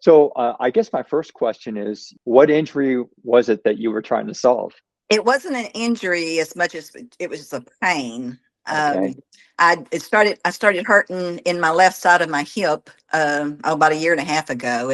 So I guess my first question is, what injury was it that you were trying to solve? It wasn't an injury as much as it was a pain. Okay. Um, I started hurting in my left side of my hip about a year and a half ago,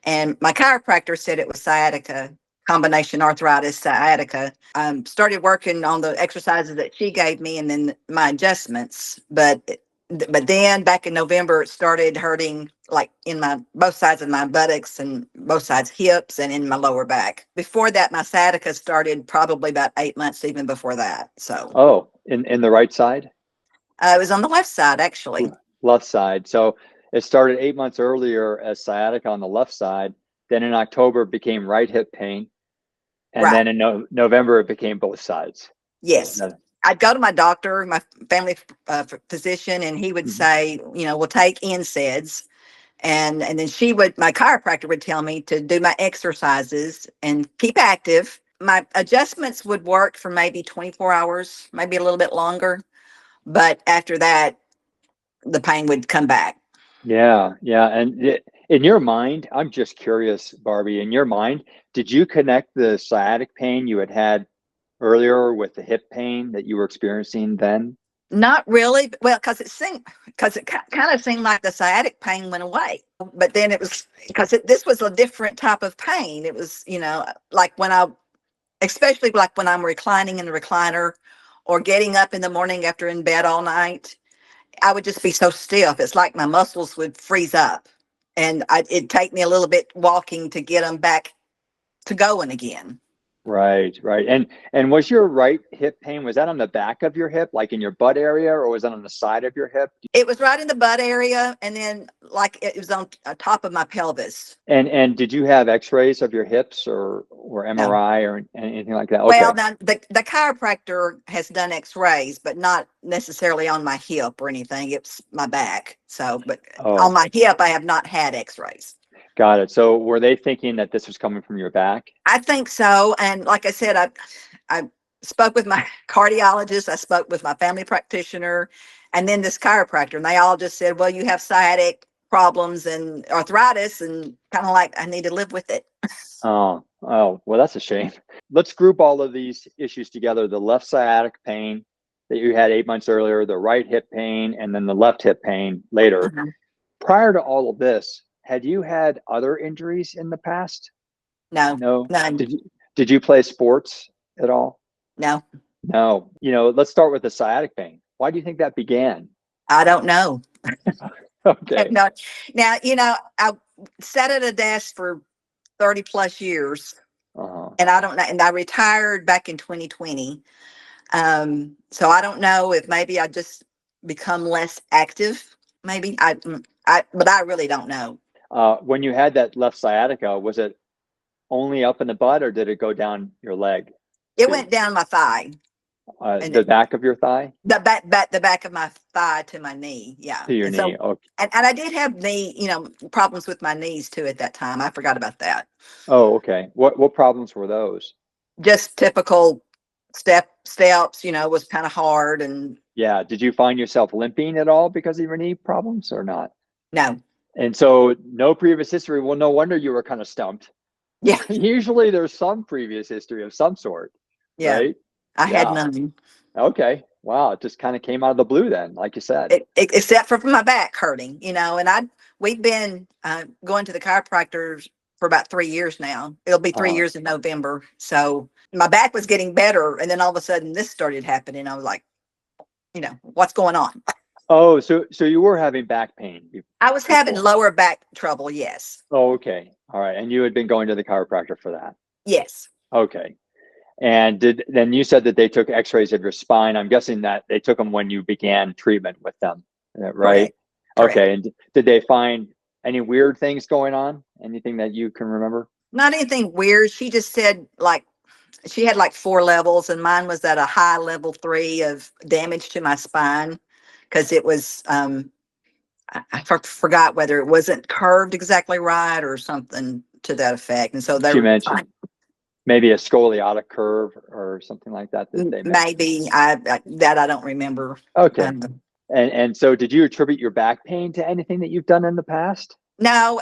and my chiropractor said it was sciatica, combination arthritis, sciatica. Started working on the exercises that she gave me, and then my adjustments. But then back in November, it started hurting like in my both sides of my buttocks and both sides hips and in my lower back. Before that, my sciatica started probably about 8 months even before that. So Oh, in the right side? it was on the left side actually. Left side. So it started 8 months earlier as sciatica on the left side. Then in October it became right hip pain. And Right. then in November it became both sides. Yes. I'd go to my doctor, my family physician, and he would Mhm. say, we'll take NSAIDs. And then my chiropractor would tell me to do my exercises and keep active. My adjustments would work for maybe 24 hours, maybe a little bit longer. But after that, the pain would come back. Yeah, yeah. And in your mind, I'm just curious, Barbie, in your mind, did you connect the sciatic pain you had earlier with the hip pain that you were experiencing then? Not really. Well, because it kind of seemed like the sciatic pain went away. But then it was because this was a different type of pain. It was, like especially like when I'm reclining in the recliner or getting up in the morning after in bed all night, I would just be so stiff. It's like my muscles would freeze up, and it'd take me a little bit walking to get them back to going again. Right, right. And was your right hip pain, was that on the back of your hip, like in your butt area, or was that on the side of your hip? It was right in the butt area, and then like it was on top of my pelvis. And did you have x-rays of your hips or No. MRI or anything like that? Well, Okay. now the chiropractor has done X-rays, but not necessarily on my hip or anything. It's my back. So, but on Oh, my hip, I have not had X-rays. got it. So were they thinking that this was coming from your back? I think so. And like I said, I spoke with my cardiologist. I spoke with my family practitioner, and then this chiropractor, and they all just said, "Well, you have sciatic problems and arthritis, and kind of like I need to live with it." Oh, well, that's a shame. Let's group all of these issues together. The left sciatic pain that you had 8 months earlier, the right hip pain, and then the left hip pain later. Mhm. Prior to all of this, had you had other injuries in the past? No, No. none, Did you play sports at all? no. No. Let's start with the sciatic pain. Why do you think that began? I don't know. Okay. No. Now, I sat at a desk for 30 plus years, Uh-huh. and I don't know, and I retired back in 2020. So I don't know if maybe I just become less active. Maybe but I really don't know. When you had that left sciatica, was it only up in the butt or did it go down your leg It too? went down my thigh, and The back of your thigh the back of my thigh to my knee. Yeah. to your And knee. so, Okay. and I did have problems with my knees too at that time. I forgot about that. Oh, okay. What problems were those? Just typical steps, was kind of hard, and Yeah. Did you find yourself limping at all because of your knee problems or not? no. And so no previous history. Well, no wonder you were kind of stumped. Yeah. Usually there's some previous history of some sort, Yeah. right? I had Yeah. none. Okay. Wow. It just kind of came out of the blue then, like you said. Except for my back hurting, and we've been going to the chiropractors for about 3 years now. It'll be three Uh, years in November. So my back was getting better, and then all of a sudden this started happening. I was like, what's going on? oh, so you were having back pain I was having before. lower back trouble. Yes. Oh, okay. All right. And you had been going to the chiropractor for that. Yes. Okay. And then you said that they took x-rays of your spine. I'm guessing that they took them when you began treatment with them, right? Correct. Correct. Okay. And did they find any weird things going on? Anything that you can remember? Not anything weird. She just said like she had like 4 levels, and mine was at a high level 3 of damage to my spine because it was I forgot whether it wasn't curved exactly right or something to that effect. And so they She were mentioned maybe a scoliotic curve or something like that that they mentioned. maybe I don't remember. Okay. Um, And so did you attribute your back pain to anything that you've done in the past? No,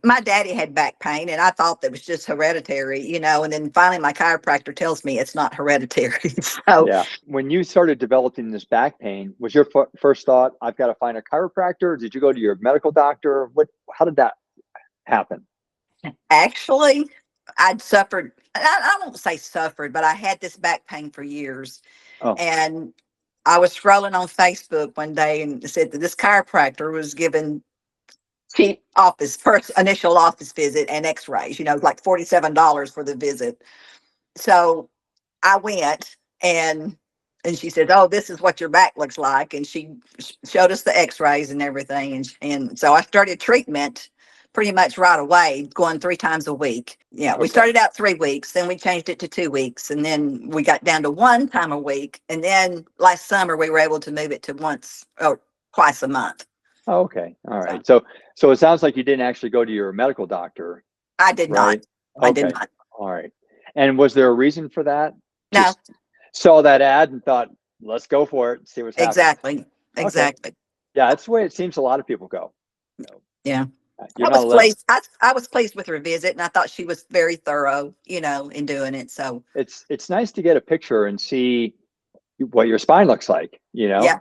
my daddy had back pain, and I thought that was just hereditary, And then finally, my chiropractor tells me it's not hereditary. So, Yeah. When you started developing this back pain, was your first thought, I've got to find a chiropractor? Did you go to your medical doctor? How did that happen? actually, I'd suffered. I won't say suffered, but I had this back pain for years, Oh, and I was scrolling on Facebook one day and it said that this chiropractor was giving cheap office first initial office visit and X-rays. Like $47 for the visit. So I went and she said, "Oh, this is what your back looks like," and she showed us the X-rays and everything, and so I started treatment pretty much right away, going 3 times a week. Yeah, we okay. started out 3 weeks, then we changed it to 2 weeks, and then we got down to 1 time a week, and then last summer we were able to move it to once or twice a month. Oh, okay. All So right. So it sounds like you didn't actually go to your medical doctor, I did not. right? I did Okay. not. All right. And was there a reason for that? No, Just saw that ad and thought, let's go for it, see what's happening. exactly, Okay. exactly. Yeah, that's the way it seems a lot of people go. So, Yeah. you're I not was alone. pleased. I was pleased with her visit, and I thought she was very thorough, in doing it. So It's nice to get a picture and see what your spine looks like. yeah,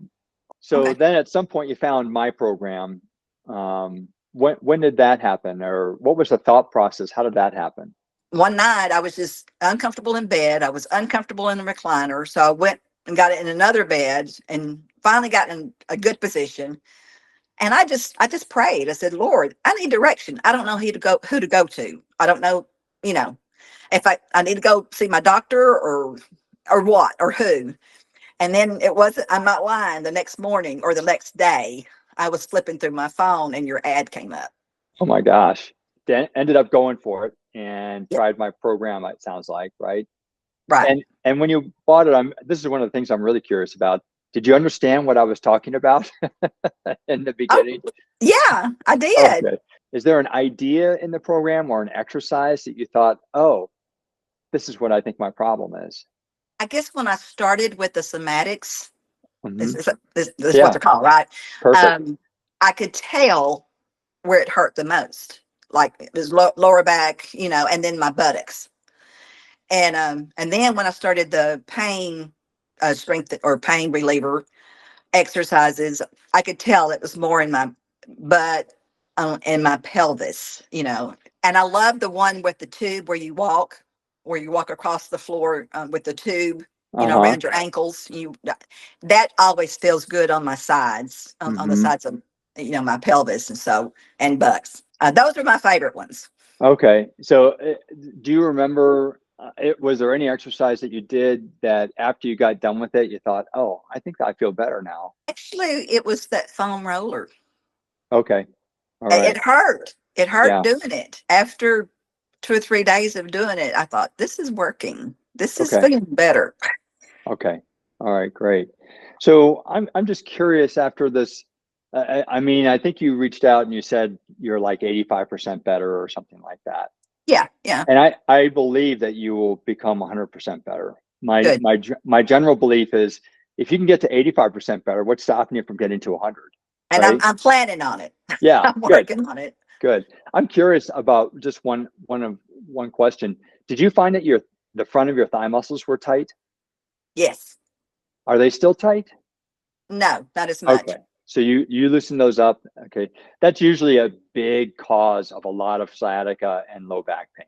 So okay. then at some point you found my program. When did that happen, or what was the thought process? How did that happen? One night I was just uncomfortable in bed. I was uncomfortable in the recliner, so I went and got it in another bed, and finally got in a good position. And I just prayed. I said, "Lord, I need direction. I don't know who to go to. I don't know, you know, if I need to go see my doctor or what or who." And then it wasn't, I'm not lying, the next morning or the next day, I was flipping through my phone and your ad came up. Oh my gosh. Then ended up going for it and Yep. tried my program, it sounds like, right? Right. And when you bought it, this is one of the things I'm really curious about. Did you understand what I was talking about in the Oh, beginning? yeah, I did. Okay. Is there an idea in the program or an exercise that you thought, oh, this is what I think my problem is? I guess when I started with the somatics, Hmm. this is what Yeah, they're called, right? perfect. Um, I could tell where it hurt the most, like it was lower back, and then my buttocks. And then when I started the pain strength or pain reliever exercises, I could tell it was more in my butt and my pelvis, And I love the one with the tube where you walk across the floor with the tube, Uh-huh. around your ankles. That always feels good on my sides, on the Hmm. sides of my pelvis and bucks. Those are my favorite ones. Okay. So, do you remember, was there any exercise that you did that after you got done with it, you thought, oh, I think I feel better now? Actually, it was that foam roller. Okay. All It right. hurt. It hurt Yeah. doing it. After 2 or 3 days of doing it, I thought, this is working. This is Okay. feeling better. Okay. All right. Great. So I'm just curious after this. I mean, I think you reached out and you said you're like 85% better or something like that. Yeah, yeah, And I believe that you will become 100% better. good. My general belief is if you can get to 85% better, what's stopping you from getting to 100, And I'm right? I'm planning on it. Yeah, I'm good, working on it. good. I'm curious about just one question. Did you find that the front of your thigh muscles were tight? Yes. Are they still tight? No, not as Okay. much. So you loosen those up. Okay. That's usually a big cause of a lot of sciatica and low back pain.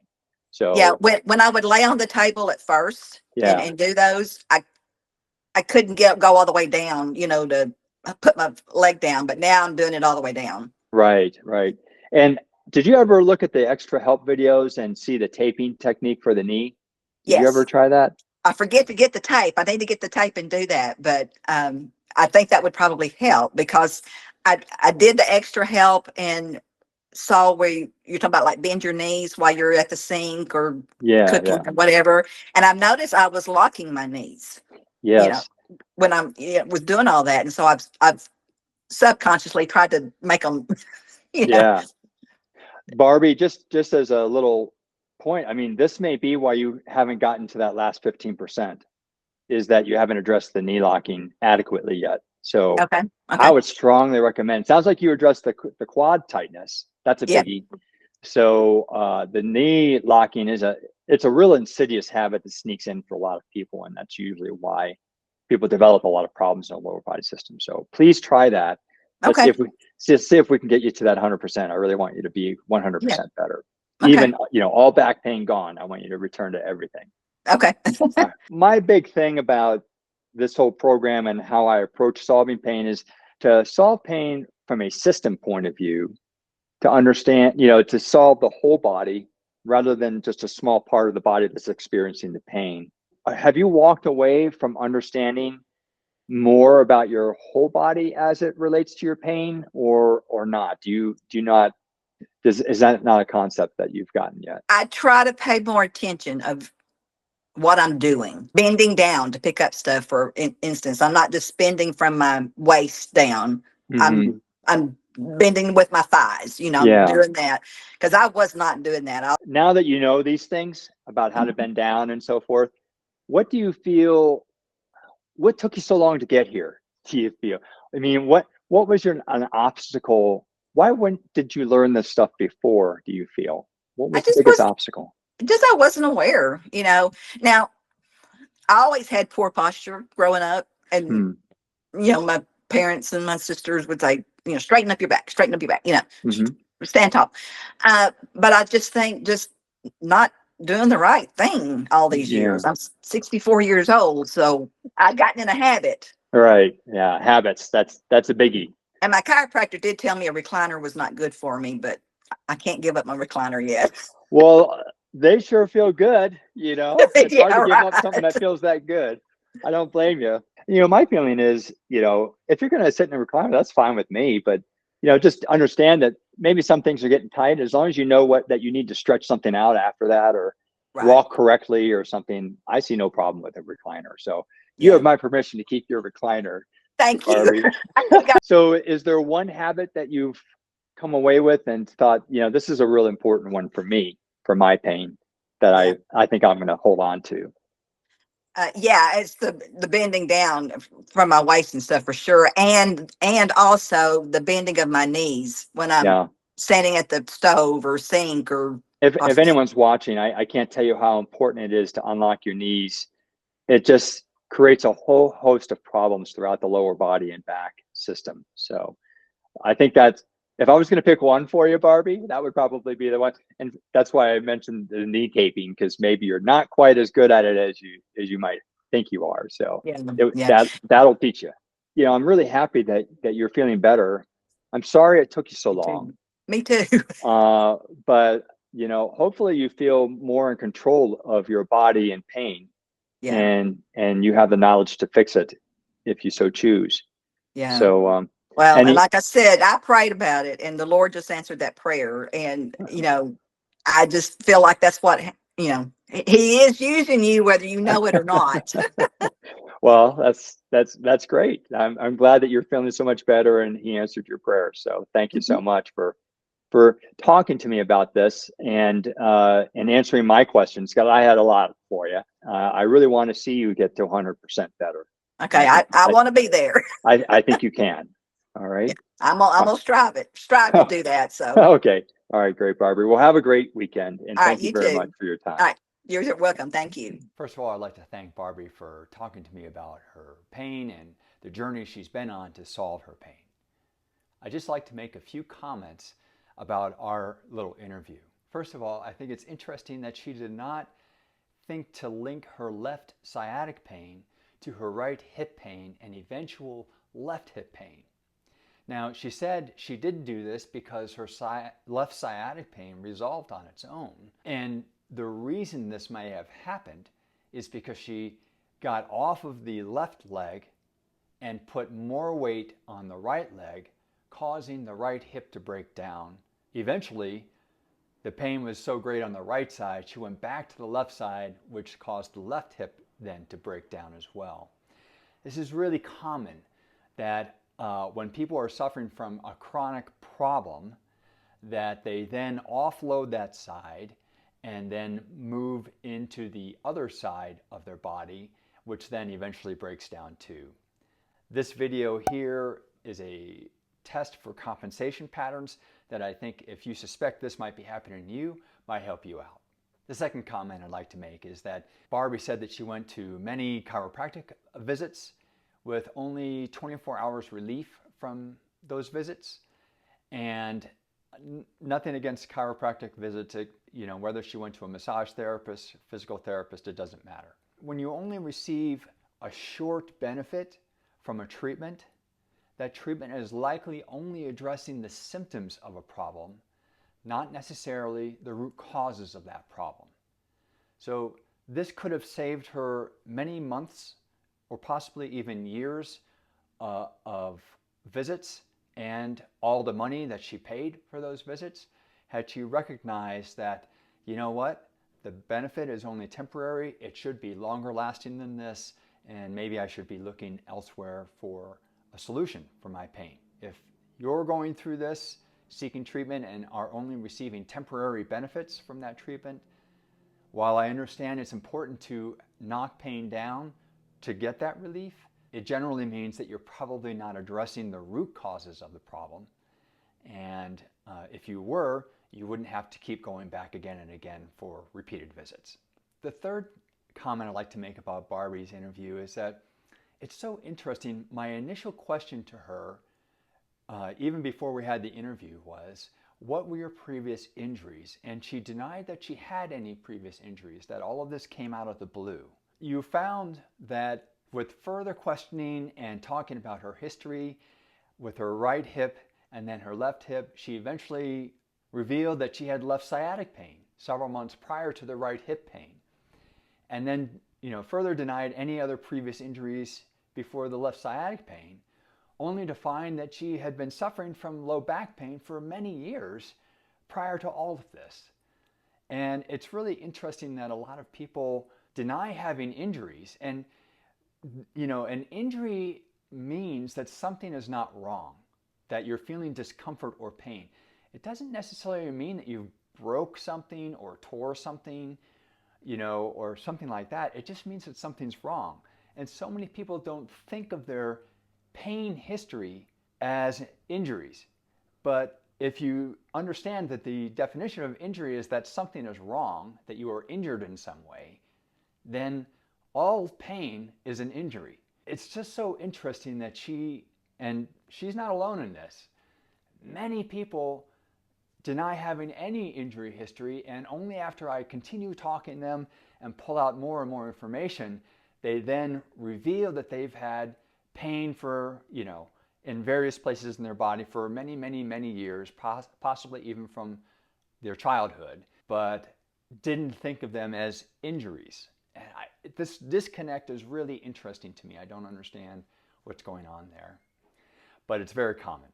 Yeah, So when I would lay on the table at first and, yeah, and do those, I couldn't go all the way down, to put my leg down, but now I'm doing it all the way down. right, right. And did you ever look at the extra help videos and see the taping technique for the knee? Did you ever Yes. try that? I forget to get the tape. I need to get the tape and do that, but I think that would probably help because I did the extra help and saw where you're talking about like bend your knees while you're at the sink or Yeah, cooking yeah. or whatever, and I've noticed I was locking my knees, you know, Yes. when I'm was doing all that, and so I've subconsciously tried to make them, you know. Yeah. Barbie, just as a little point, I mean, this may be why you haven't gotten to that last 15%, is that you haven't addressed the knee locking adequately yet. So Okay, I okay, would strongly recommend. Sounds like you addressed the quad tightness. That's a Yep. biggie. So the knee locking it's a real insidious habit that sneaks in for a lot of people, and that's usually why people develop a lot of problems in the lower body system. So please try that. Let's see Okay. if we see if we can get you to that 100%. I really want you to be Yeah. 100% better. Okay. Even, all back pain gone. I want you to return to everything. Okay. My big thing about this whole program and how I approach solving pain is to solve pain from a system point of view, to understand, to solve the whole body rather than just a small part of the body that's experiencing the pain. Have you walked away from understanding more about your whole body as it relates to your pain, or not? Do you not, is that not a concept that you've gotten yet? I try to pay more attention of what I'm doing, bending down to pick up stuff. For instance, I'm not just bending from my waist down. Mm-hmm. I'm bending with my thighs. I'm Yeah. doing that because I was not doing that. Now that you know these things about how to bend down and so forth, what do you feel, what took you so long to get here? Do you feel, I mean, what was an obstacle? Why when did you learn this stuff before, do you feel? What I was the just biggest was obstacle? just I wasn't aware. Now I always had poor posture growing up, and Hmm. my parents and my sisters would say, straighten up your back, straighten up your back, Mm-hmm. stand tall. But I just think just not doing the right thing all these Yeah. years. I'm 64 years old, so I've gotten in a habit. All right. Yeah. Habits. That's a biggie. And my chiropractor did tell me a recliner was not good for me, but I can't give up my recliner yet. Well, they sure feel good. It's hard to Yeah, give up something that right. feels that good. I don't blame you. My feeling is, if you're going to sit in a recliner, that's fine with me. But, just understand that maybe some things are getting tight. As long as you know that you need to stretch something out after that, or Right. walk correctly or something, I see no problem with a recliner. So you have Yeah. my permission to keep your recliner, Thank you. Barbie. So is there one habit that you've come away with and thought, this is a real important one for me, for my pain, that Yeah. I think I'm going to hold on to? Yeah, it's the bending down from my waist and stuff for sure, and also the bending of my knees when I'm Yeah. standing at the stove or sink or If anyone's watching, I can't tell you how important it is to unlock your knees. It just creates a whole host of problems throughout the lower body and back system. So I think that's, if I was going to pick one for you, Barbie, that would probably be the one. And that's why I mentioned the knee taping, because maybe you're not quite as good at it as you might think you are. So yeah, yeah. that'll teach you. I'm really happy that you're feeling better. I'm sorry it took you so Me long. too. Me too. Uh, but hopefully you feel more in control of your body and pain, Yeah, and you have the knowledge to fix it if you so choose. yeah. So Well, and any like I said, I prayed about it, and the Lord just answered that prayer. And I just feel like that's what He is using you, whether you know it or not. Well, that's great. I'm glad that you're feeling so much better and he answered your prayer. So thank you so Mhm. much for talking to me about this and answering my questions. Because I had a lot for you. I really want to see you get to 100% better, and Okay, I want to be there. I think you can. All Yeah, right. I'm Uh, gonna strive to do that. So, okay. All right. Great, Barbie. Well, have a great weekend, and all right, thank you you very much too. for your All time. right, you're welcome. Thank you. First of all, I'd like to thank Barbie for talking to me about her pain and the journey she's been on to solve her pain. I'd just like to make a few comments about our little interview. First of all, I think it's interesting that she did not think to link her left sciatic pain to her right hip pain and eventual left hip pain. Now, she said she didn't do this because her left sciatic pain resolved on its own. And the reason this may have happened is because she got off of the left leg and put more weight on the right leg, causing the right hip to break down. Eventually, the pain was so great on the right side, she went back to the left side, which caused the left hip then to break down as well. This is really common that when people are suffering from a chronic problem, that they then offload that side and then move into the other side of their body, which then eventually breaks down too. This video here is a test for compensation patterns that I think if you suspect this might be happening to you, might help you out. The second comment I'd like to make is that Barbie said that she went to many chiropractic visits with only 24 hours relief from those visits, and nothing against chiropractic visits, whether she went to a massage therapist, physical therapist, it doesn't matter. When you only receive a short benefit from a treatment, that treatment is likely only addressing the symptoms of a problem, not necessarily the root causes of that problem. So this could have saved her many months or possibly even years of visits and all the money that she paid for those visits had she recognized that, you know what, the benefit is only temporary, it should be longer lasting than this, and maybe I should be looking elsewhere for a solution for my pain. If you're going through this, seeking treatment, and are only receiving temporary benefits from that treatment, while I understand it's important to knock pain down to get that relief, it generally means that you're probably not addressing the root causes of the problem. And if you were, you wouldn't have to keep going back again and again for repeated visits. The third comment I'd like to make about Barbie's interview is that it's so interesting. My initial question to her, even before we had the interview, was, what were your previous injuries? And she denied that she had any previous injuries, that all of this came out of the blue. You found that with further questioning and talking about her history with her right hip and then her left hip, she eventually revealed that she had left sciatic pain several months prior to the right hip pain. And then, further denied any other previous injuries before the left sciatic pain, only to find that she had been suffering from low back pain for many years prior to all of this. And it's really interesting that a lot of people deny having injuries. And, an injury means that something is not wrong, that you're feeling discomfort or pain. It doesn't necessarily mean that you broke something or tore something, or something like that. It just means that something's wrong. And so many people don't think of their pain history as injuries. But if you understand that the definition of injury is that something is wrong, that you are injured in some way, then all pain is an injury. It's just so interesting that she's not alone in this. Many people deny having any injury history, and only after I continue talking to them and pull out more and more information, they then reveal that they've had pain for, in various places in their body for many, many, many years, possibly even from their childhood, but didn't think of them as injuries. And this disconnect is really interesting to me. I don't understand what's going on there, but it's very common.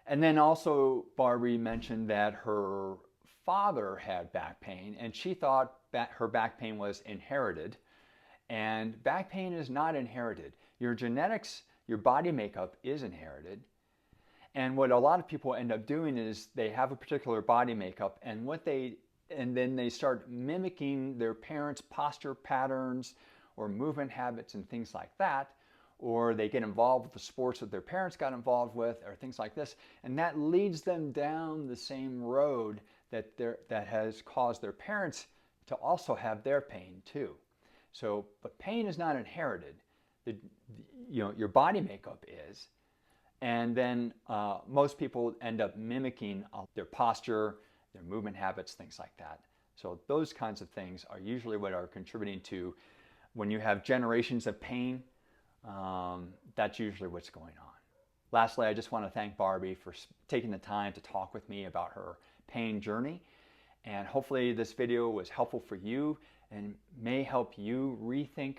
And then also Barbie mentioned that her father had back pain, and she thought that her back pain was inherited. And back pain is not inherited. Your genetics, your body makeup is inherited. And what a lot of people end up doing is they have a particular body makeup, and then they start mimicking their parents' posture patterns or movement habits and things like that, or they get involved with the sports that their parents got involved with, or things like this, and that leads them down the same road that has caused their parents to also have their pain too. So, but pain is not inherited. Your body makeup is, and then most people end up mimicking their posture, their movement habits, things like that. So those kinds of things are usually what are contributing to, when you have generations of pain, that's usually what's going on. Lastly, I just want to thank Barbie for taking the time to talk with me about her pain journey. And hopefully this video was helpful for you and may help you rethink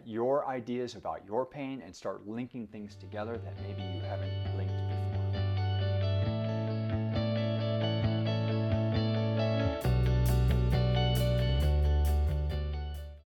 your ideas about your pain and start linking things together that maybe you haven't linked